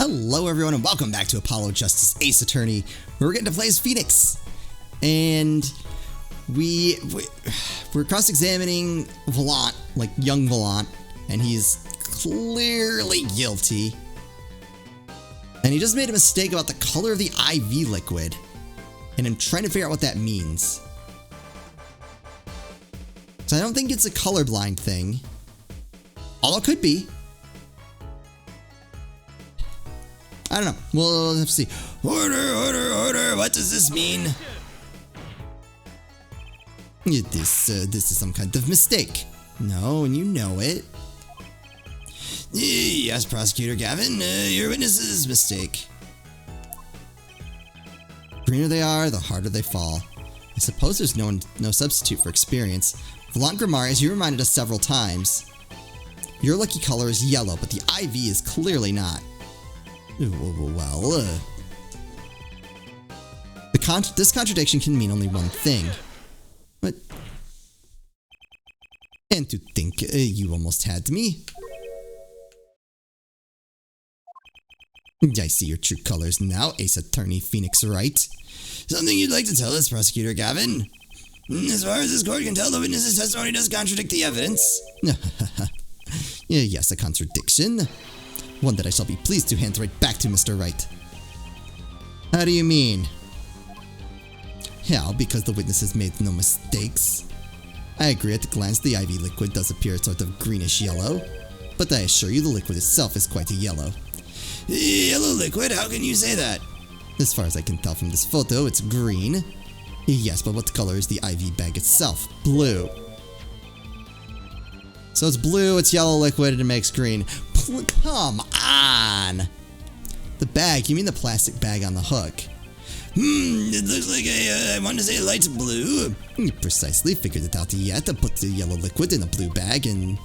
Hello everyone and welcome back to Apollo Justice Ace Attorney, where we're getting to play as Phoenix. And we're cross-examining Volant, like young Volant, and he's clearly guilty. And he just made a mistake about the color of the IV liquid. And I'm trying to figure out what that means. So I don't think it's a colorblind thing. Although it could be. I don't know. We'll have to see. Order. What does this mean? This is some kind of mistake. No, and you know it. Yes, Prosecutor Gavin, your witness's mistake. The greener they are, the harder they fall. I suppose there's no substitute for experience. Volant Grimari, as you reminded us several times, your lucky color is yellow, but the IV is clearly not. Well, this contradiction can mean only one thing. But... And to think you almost had me. I see your true colors now, Ace Attorney Phoenix Wright. Something you'd like to tell us, Prosecutor Gavin? As far as this court can tell, the witness's testimony does contradict the evidence. Yes, a contradiction. One that I shall be pleased to hand right back to Mr. Wright. How do you mean? How, because the witness has made no mistakes. I agree at a glance the IV liquid does appear sort of greenish yellow, but I assure you the liquid itself is quite a yellow. Yellow liquid? How can you say that? As far as I can tell from this photo, it's green. Yes, but what color is the IV bag itself? Blue. So it's blue, it's yellow liquid, and it makes green. Come on! The bag, you mean the plastic bag on the hook? It looks like I want to say light blue. Precisely, figured it out yet. I put the yellow liquid in a blue bag and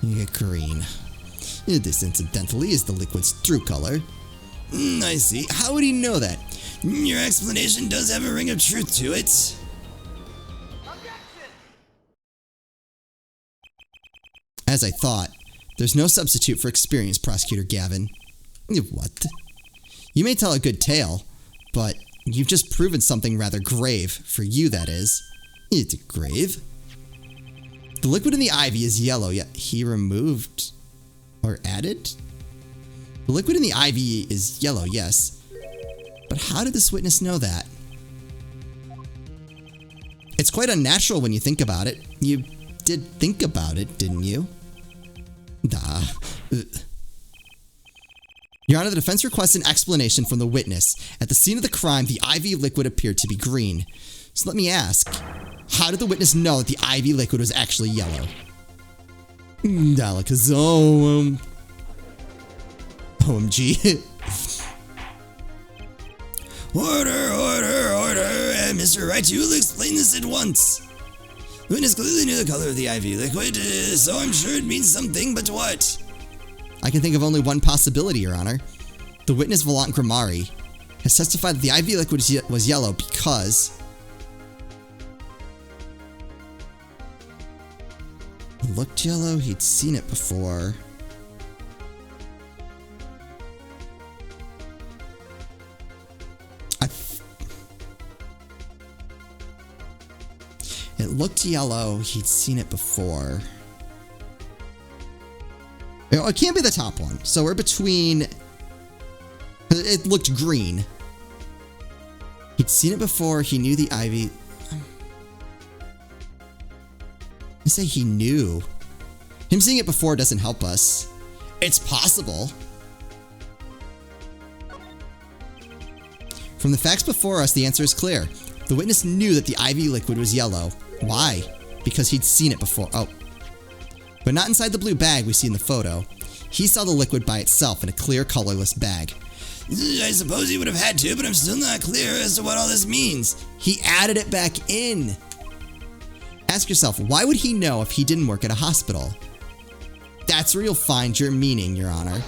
you get green. This, incidentally, is the liquid's true color. I see. How would he know that? Your explanation does have a ring of truth to it. As I thought, there's no substitute for experience, Prosecutor Gavin. What? You may tell a good tale, but you've just proven something rather grave, for you that is. It's grave. The liquid in the IV is yellow, yet he removed or added? The liquid in the IV is yellow, yes. But how did this witness know that? It's quite unnatural when you think about it. You did think about it, didn't you? Your Honor, the defense requests an explanation from the witness. At the scene of the crime, the IV liquid appeared to be green. So let me ask, how did the witness know that the IV liquid was actually yellow? Dalakazone. OMG. Order. Mr. Wright, you will explain this at once. The witness clearly knew the color of the IV liquid, so I'm sure it means something, but what? I can think of only one possibility, Your Honor. The witness, Volant Grimari, has testified that the IV liquid was yellow because it looked yellow, he'd seen it before. It looked yellow, he'd seen it before. It can't be the top one. So we're between... It looked green. He'd seen it before, he knew the IV... I say he knew. Him seeing it before doesn't help us. It's possible. From the facts before us, the answer is clear. The witness knew that the IV liquid was yellow. Why? Because he'd seen it before. Oh. But not inside the blue bag we see in the photo. He saw the liquid by itself in a clear, colorless bag. I suppose he would have had to, but I'm still not clear as to what all this means. He added it back in. Ask yourself, why would he know if he didn't work at a hospital? That's where you'll find your meaning, Your Honor.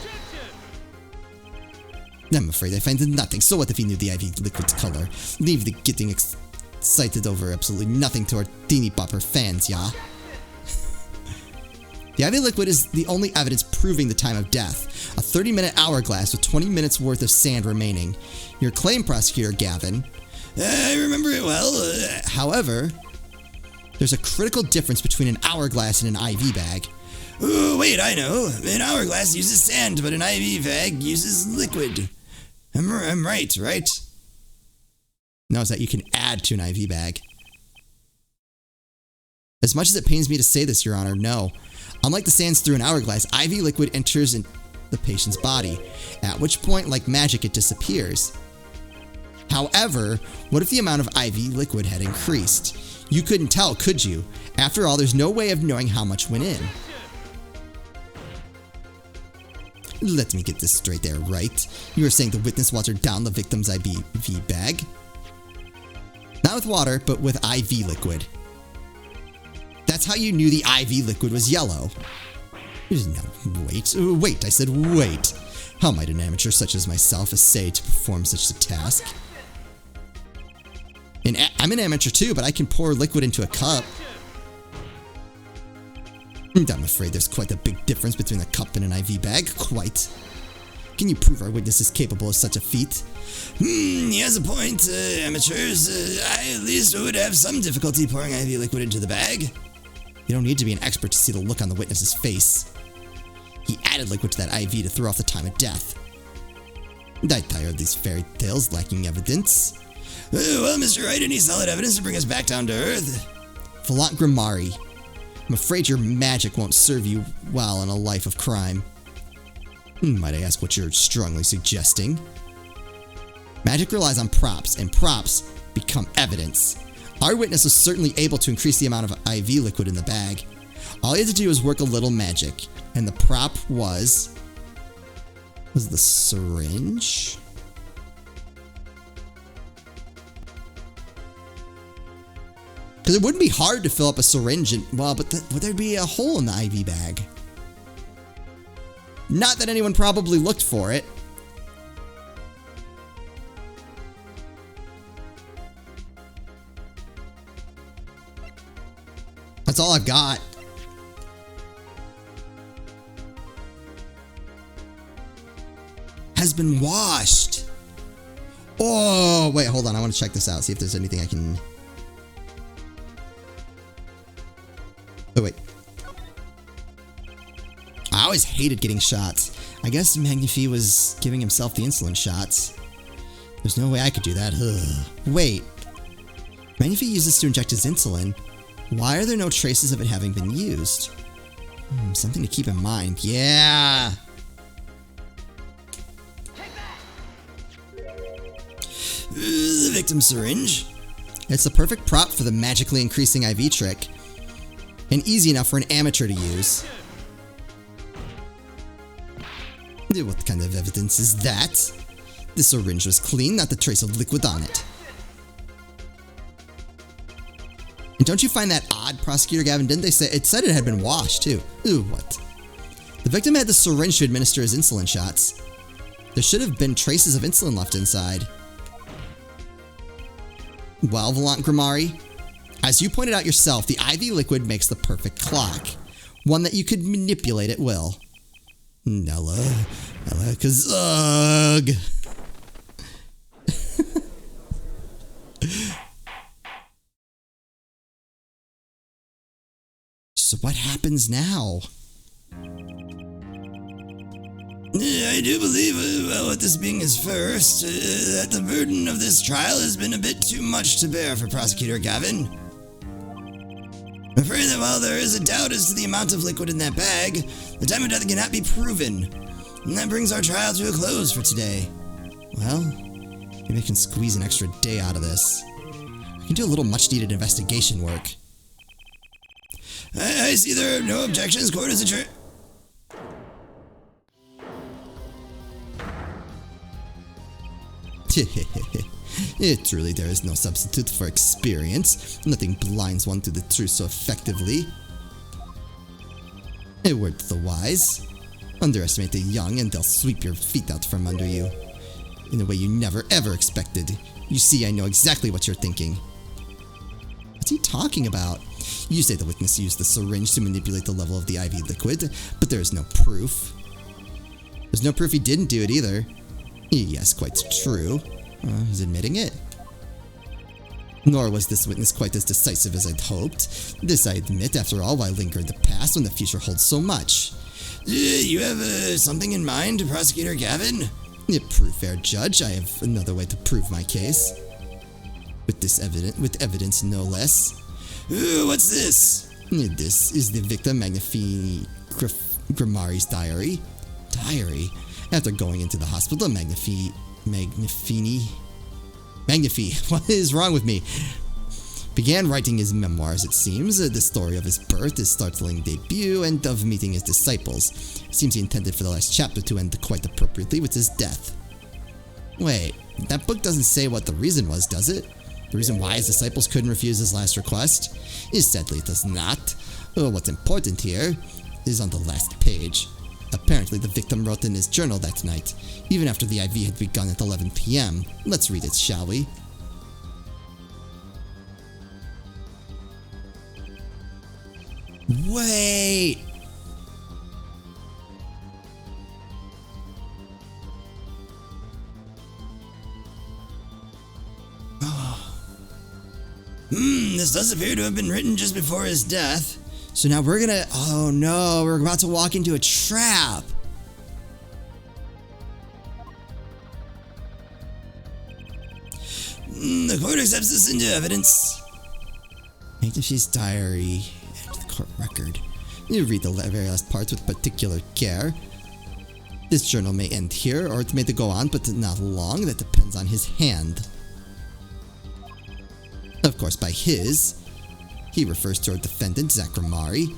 I'm afraid I find nothing. So what if he knew the IV liquid's color? Leave the getting excited over absolutely nothing to our teeny bopper fans, yeah? The IV liquid is the only evidence proving the time of death. A 30-minute hourglass with 20 minutes worth of sand remaining. Your claim, Prosecutor Gavin. I remember it well. However, there's a critical difference between an hourglass and an IV bag. Oh, wait, I know. An hourglass uses sand, but an IV bag uses liquid. I'm right? No, it's that you can add to an IV bag. As much as it pains me to say this, Your Honor, no. Unlike the sands through an hourglass, IV liquid enters in the patient's body, at which point, like magic, it disappears. However, what if the amount of IV liquid had increased? You couldn't tell, could you? After all, there's no way of knowing how much went in. Let me get this straight there, right? You were saying the witness watered down the victim's IV bag? Not with water, but with IV liquid. That's how you knew the IV liquid was yellow. No, wait, I said wait. How might an amateur such as myself essay to perform such a task? And I'm an amateur too, but I can pour liquid into a cup. I'm afraid there's quite a big difference between a cup and an IV bag, quite. Can you prove our witness is capable of such a feat? He has a point, amateurs. I at least would have some difficulty pouring IV liquid into the bag. You don't need to be an expert to see the look on the witness's face. He added liquid to that IV to throw off the time of death. I tire of these fairy tales lacking evidence. Well, Mr. Wright, any solid evidence to bring us back down to earth? Volant Grimari, I'm afraid your magic won't serve you well in a life of crime. Might I ask what you're strongly suggesting? Magic relies on props, and props become evidence. Our witness was certainly able to increase the amount of IV liquid in the bag. All he had to do was work a little magic, and the prop was the syringe? Because it wouldn't be hard to fill up a syringe, but there'd be a hole in the IV bag. Not that anyone probably looked for it. That's all I've got. Has been washed. Oh, wait, hold on. I want to check this out. See if there's anything I can... Oh, wait. I always hated getting shots. I guess Magnifi was giving himself the insulin shots. There's no way I could do that. Ugh. Wait. Magnifi uses to inject his insulin. Why are there no traces of it having been used? Something to keep in mind. Yeah! The victim's syringe. It's the perfect prop for the magically increasing IV trick. And easy enough for an amateur to use. What kind of evidence is that? The syringe was clean, not the trace of liquid on it. And don't you find that odd, Prosecutor Gavin? Didn't they say it said it had been washed too? Ooh, what? The victim had the syringe to administer his insulin shots. There should have been traces of insulin left inside. Well, Volant Grimari, as you pointed out yourself, the IV liquid makes the perfect clock. One that you could manipulate at will. Nella Kazug. So what happens now? I do believe, with this being his first, that the burden of this trial has been a bit too much to bear for Prosecutor Gavin. I'm afraid that while there is a doubt as to the amount of liquid in that bag, the time of death cannot be proven. And that brings our trial to a close for today. Well, maybe I can squeeze an extra day out of this. I can do a little much-needed investigation work. I see there are no objections. Court is adjourned. Truly, there is no substitute for experience. Nothing blinds one to the truth so effectively. A word to the wise. Underestimate the young and they'll sweep your feet out from under you. In a way you never ever expected. You see, I know exactly what you're thinking. What's he talking about? You say the witness used the syringe to manipulate the level of the IV liquid, but there is no proof. There's no proof he didn't do it either. Yes, quite true. He's admitting it. Nor was this witness quite as decisive as I'd hoped. This I admit, after all, why linger in the past when the future holds so much? You have something in mind, Prosecutor Gavin? Proof, fair judge. I have another way to prove my case. With evidence no less. What's this? This is the victim Magnifini Grimari's diary. Diary? After going into the hospital, Magnifi, what is wrong with me? Began writing his memoirs, it seems, the story of his birth, his startling debut, and of meeting his disciples. Seems he intended for the last chapter to end quite appropriately with his death. Wait, that book doesn't say what the reason was, does it? The reason why his disciples couldn't refuse his last request? Sadly, it does not. What's important here is on the last page. Apparently, the victim wrote in his journal that night, even after the IV had begun at 11 p.m. Let's read it, shall we? Wait! This does appear to have been written just before his death. So now we're gonna... Oh no, we're about to walk into a trap. The court accepts this into evidence. Magnifie's diary and the court record. You read the very last parts with particular care. This journal may end here, or it may go on, but not long. That depends on his hand. Of course, by his, he refers to our defendant, Zach Grimari.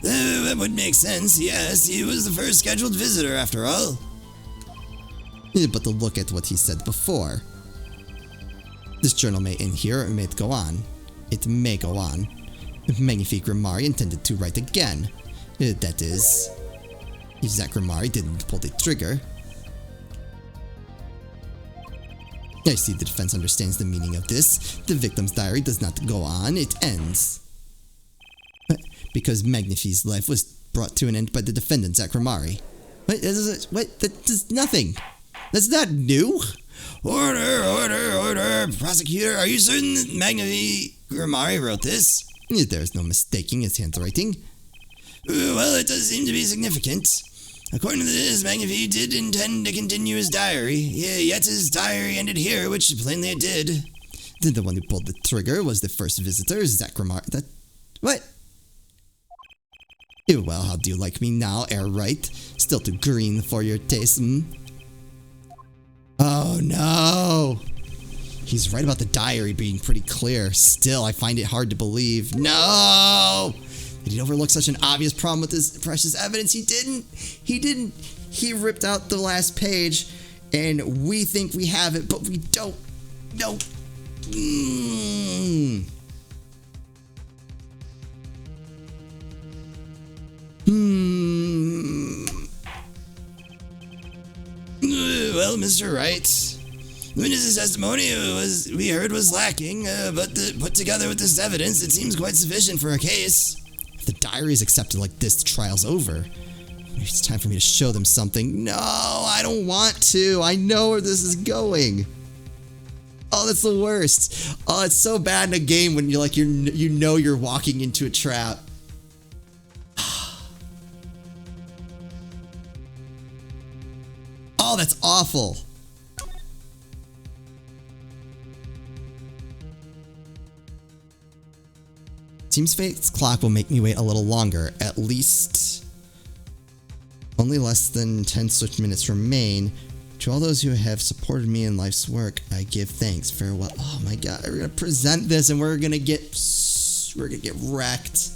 That would make sense, yes. He was the first scheduled visitor, after all. But to look at what he said before. This journal may end here, or it may go on. It may go on. Magnifique Grimari intended to write again. That is, if Zach Grimari didn't pull the trigger. I see the defense understands the meaning of this. The victim's diary does not go on, it ends. Because Magnifie's life was brought to an end by the defendant, Zach Grimari. What? That does nothing. That's not new. Order. Prosecutor, are you certain that Magnifie Grimari wrote this? There's no mistaking his handwriting. Well, it does seem to be significant. According to this, Magnifie did intend to continue his diary, yet his diary ended here, which plainly it did. Then the one who pulled the trigger was the first visitor, Zach Grimari. What? Well, how do you like me now, Airwright? Still too green for your taste, Oh no! He's right about the diary being pretty clear. Still, I find it hard to believe. No! Did he overlook such an obvious problem with this precious evidence? He didn't. He ripped out the last page, and we think we have it, but we don't. No. Well, Mr. Wright, the witness's testimony was lacking, but put together with this evidence, it seems quite sufficient for a case. If the diary is accepted like this, the trial's over. Maybe it's time for me to show them something. No, I don't want to. I know where this is going. Oh, that's the worst. Oh, it's so bad in a game when you're like, you know you're walking into a trap. Oh, that's awful. Seems fate's clock will make me wait a little longer. At least only less than 10 such minutes remain. To all those who have supported me in life's work, I give thanks. Farewell. Oh my god, we're gonna present this and we're gonna get wrecked.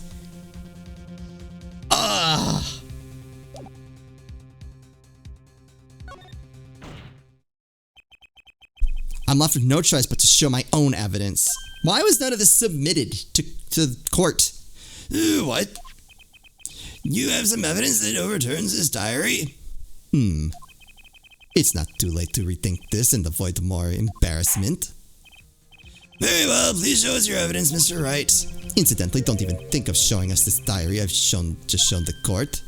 Ah. I'm left with no choice but to show my own evidence. Why was none of this submitted to court? What? You have some evidence that overturns this diary? It's not too late to rethink this and avoid more embarrassment. Very well, please show us your evidence, Mr. Wright. Incidentally, don't even think of showing us this diary I've just shown the court.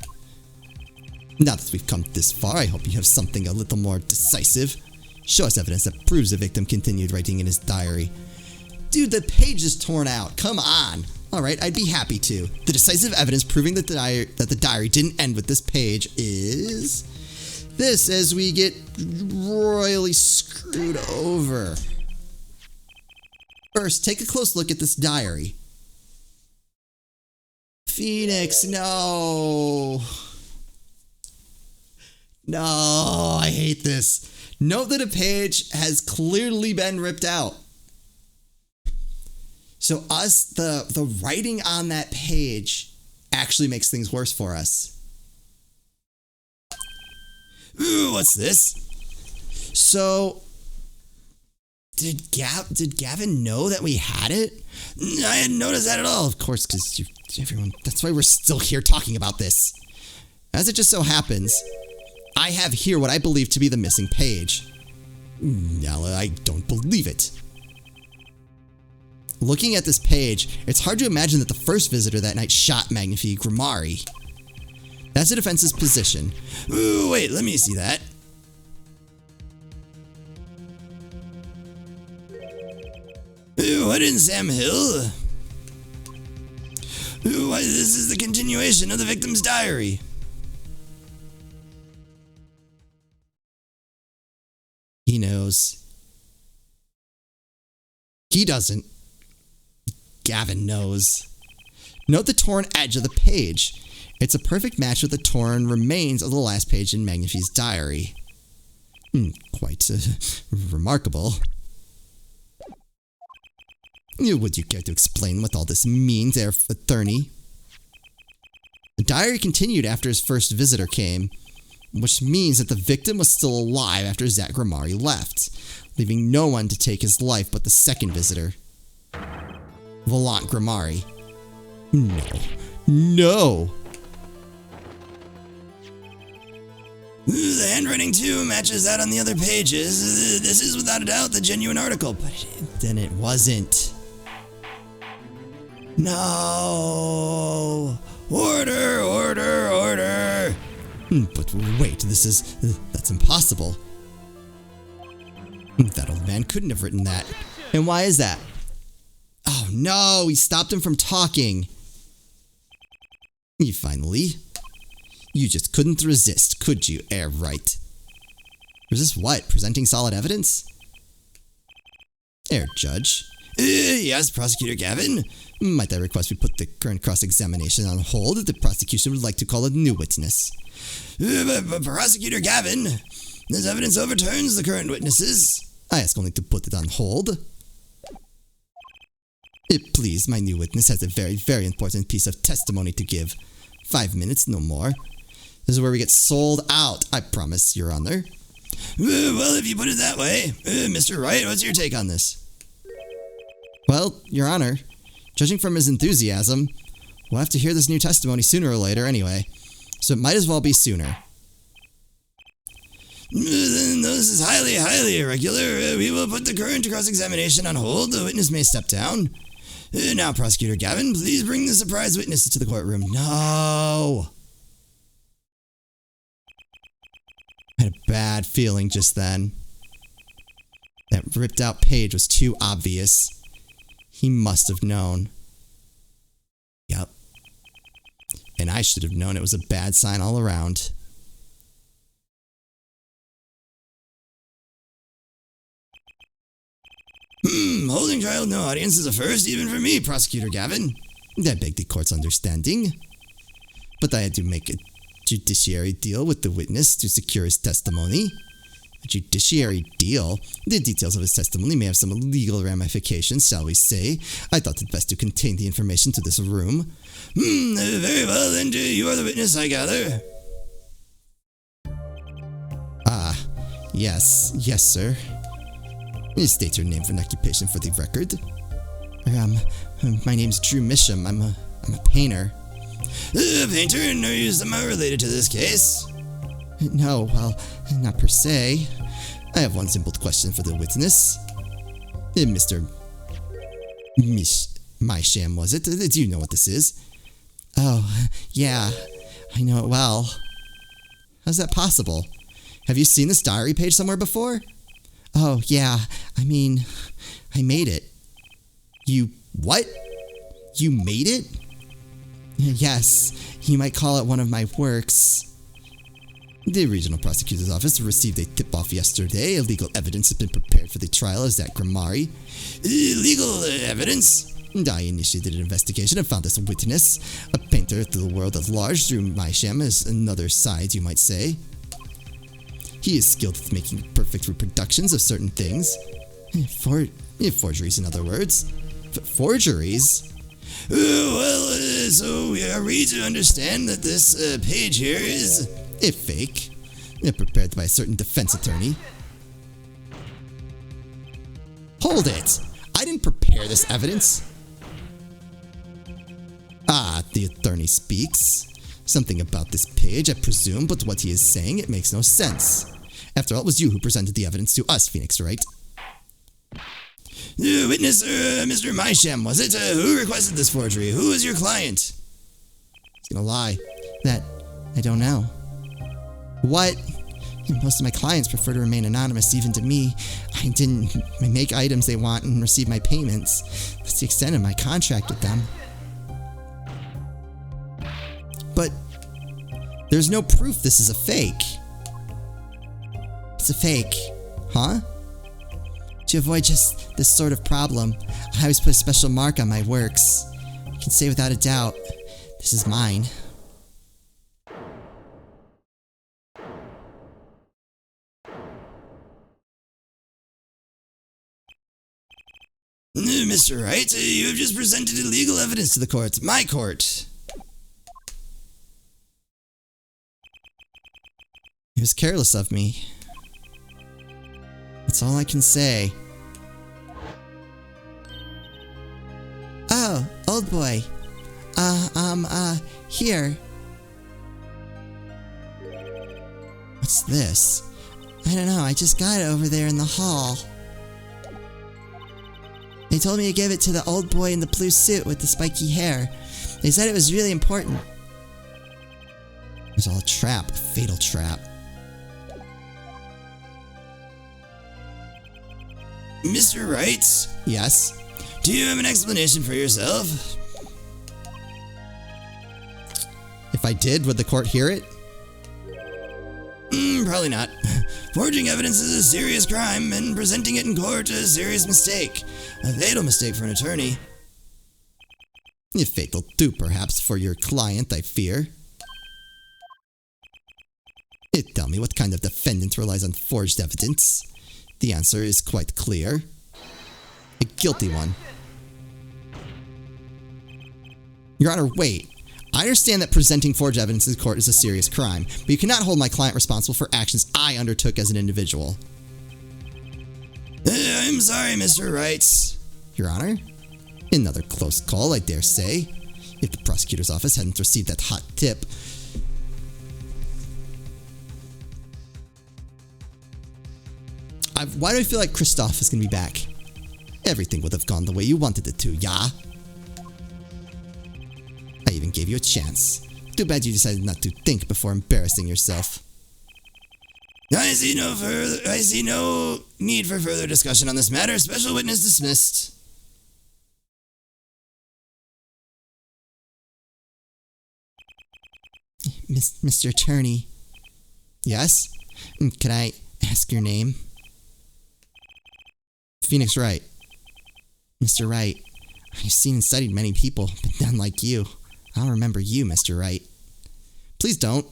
Now that we've come this far, I hope you have something a little more decisive. Show us evidence that proves the victim continued writing in his diary. Dude, the page is torn out. Come on. Alright, I'd be happy to. The decisive evidence proving that the diary didn't end with this page is this, as we get royally screwed over. First, take a close look at this diary. Phoenix, no. No, I hate this. Note that a page has clearly been ripped out. So the writing on that page actually makes things worse for us. Ooh, what's this? So, did Gavin know that we had it? I hadn't noticed that at all, of course, because everyone, that's why we're still here talking about this. As it just so happens, I have here what I believe to be the missing page. Now, I don't believe it. Looking at this page, it's hard to imagine that the first visitor that night shot Magnifique Grimari. That's the defense's position. Ooh, wait, let me see that. Ooh, what in Sam Hill? Ooh, why, this is the continuation of the victim's diary. He knows. He doesn't. Gavin knows. Note the torn edge of the page. It's a perfect match with the torn remains of the last page in Magnifique's diary. Quite remarkable. Would you care to explain what all this means, there, attorney? The diary continued after his first visitor came, which means that the victim was still alive after Zach Grimari left, leaving no one to take his life but the second visitor. Volant Grimari. No. No! The handwriting too matches that on the other pages. This is without a doubt the genuine article, but then it wasn't. No! Order, order, order! But wait, that's impossible. That old man couldn't have written that. And why is that? Oh no, he stopped him from talking. You just couldn't resist, could you, Wright? Resist what? Presenting solid evidence? Judge. Yes, Prosecutor Gavin. Might I request we put the current cross-examination on hold? The prosecution would like to call a new witness. Prosecutor Gavin, this evidence overturns the current witnesses. I ask only to put it on hold. Please, my new witness has a very, very important piece of testimony to give. 5 minutes, no more. This is where we get sold out, I promise, Your Honor. Well, if you put it that way. Mr. Wright, what's your take on this? Well, Your Honor, judging from his enthusiasm, we'll have to hear this new testimony sooner or later anyway, so it might as well be sooner. Then this is highly, highly irregular. We will put the current cross-examination on hold. The witness may step down. Now, Prosecutor Gavin, please bring the surprise witnesses to the courtroom. No! I had a bad feeling just then. That ripped out page was too obvious. He must have known. Yep. And I should have known it was a bad sign all around. Holding trial with no audience is a first, even for me, Prosecutor Gavin. I beg the court's understanding. But I had to make a judiciary deal with the witness to secure his testimony. A judiciary deal? The details of his testimony may have some legal ramifications, shall we say. I thought it best to contain the information to this room. Very well, then you are the witness, I gather. Ah, yes, sir. State your name for an occupation for the record. My name's Drew Misham. I'm a painter. A painter? And are you somehow related to this case? No, well, not per se. I have one simple question for the witness. Mr. My sham, was it? Do you know what this is? Oh, yeah, I know it well. How's that possible? Have you seen this diary page somewhere before? Oh, yeah, I mean, I made it. You what? You made it? Yes, you might call it one of my works. The regional prosecutor's office received a tip-off yesterday. Illegal evidence has been prepared for the trial as that Grimari. Illegal evidence? I initiated an investigation and found this witness, a painter to the world at large, through my sham as another side, you might say. He is skilled at making perfect reproductions of certain things. Forgeries, in other words. Forgeries? So are we to understand that this page here is a fake, prepared by a certain defense attorney? Hold it! I didn't prepare this evidence. Ah, the attorney speaks. Something about this page, I presume, but what he is saying, it makes no sense. After all, it was you who presented the evidence to us, Phoenix Wright. Witness, Mr. Mysham, was it? Who requested this forgery? Who is your client? He's gonna lie. That, I don't know. What? Most of my clients prefer to remain anonymous, even to me. I make items they want and receive my payments. That's the extent of my contract with them. But there's no proof this is a fake. It's a fake, huh? To avoid just this sort of problem, I always put a special mark on my works. I can say without a doubt, this is mine. Mr. Wright, you have just presented illegal evidence to the court. My court. It was careless of me. That's all I can say. Oh, old boy. Here. What's this? I don't know, I just got it over there in the hall. They told me to give it to the old boy in the blue suit with the spiky hair. They said it was really important. It was all a trap, a fatal trap. Mr. Wright? Yes? Do you have an explanation for yourself? If I did, would the court hear it? Probably not. Forging evidence is a serious crime, and presenting it in court a serious mistake. A fatal mistake for an attorney. A fatal too, perhaps, for your client, I fear. Tell me, what kind of defendant relies on forged evidence? The answer is quite clear. A guilty one. Your Honor, wait. I understand that presenting forged evidence in court is a serious crime, but you cannot hold my client responsible for actions I undertook as an individual. I'm sorry, Mr. Wright. Your Honor? Another close call, I dare say. If the prosecutor's office hadn't received that hot tip... Why do I feel like Kristoff is going to be back? Everything would have gone the way you wanted it to, yeah? I even gave you a chance. Too bad you decided not to think before embarrassing yourself. I see no need for further discussion on this matter. Special witness dismissed. Mr. Attorney. Yes? Can I ask your name? Phoenix Wright. Mr. Wright, I've seen and studied many people, but none like you. I don't remember you, Mr. Wright. Please don't.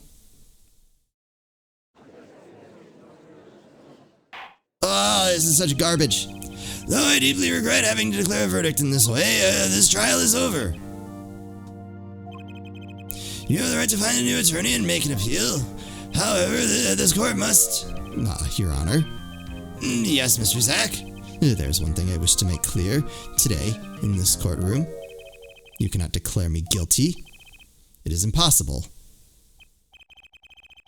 Oh, this is such garbage. Though I deeply regret having to declare a verdict in this way, this trial is over. You have the right to find a new attorney and make an appeal. However, this court must... Your Honor. Yes, Mr. Zack. There's one thing I wish to make clear today in this courtroom. You cannot declare me guilty. It is impossible.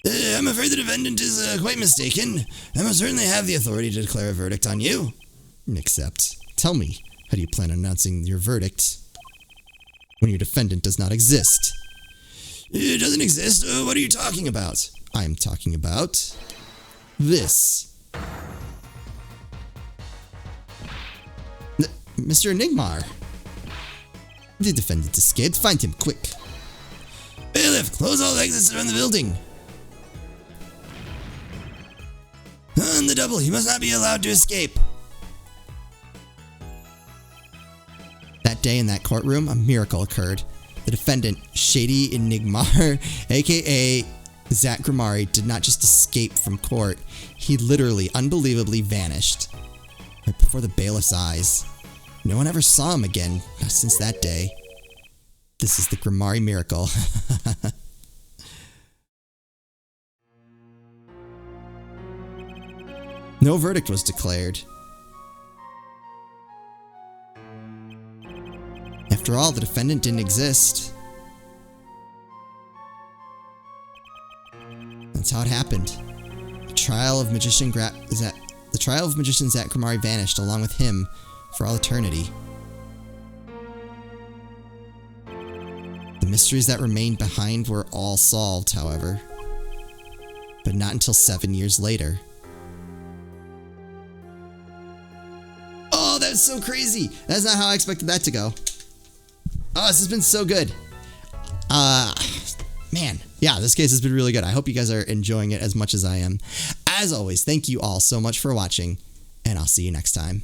I'm afraid the defendant is quite mistaken. I most certainly have the authority to declare a verdict on you. Except, tell me, How do you plan on announcing your verdict when your defendant does not exist? It doesn't exist? What are you talking about? I'm talking about this. Mr. Enigmar. The defendant escaped. Find him, quick. Bailiff, close all exits around the building. On the double, he must not be allowed to escape. That day in that courtroom, a miracle occurred. The defendant, Shady Enigmar, aka Zach Grimari, did not just escape from court. He literally, unbelievably vanished. Right before the bailiff's eyes. No one ever saw him again, not since that day. This is the Grimari miracle. No verdict was declared. After all, the defendant didn't exist. That's how it happened. The trial of magician Zach Grimari vanished along with him for all eternity. The mysteries that remained behind were all solved, however, but not until 7 years later. Oh, that's so crazy! That's not how I expected that to go. Oh, this has been so good. Man, yeah, this case has been really good. I hope you guys are enjoying it as much as I am. As always, thank you all so much for watching, and I'll see you next time.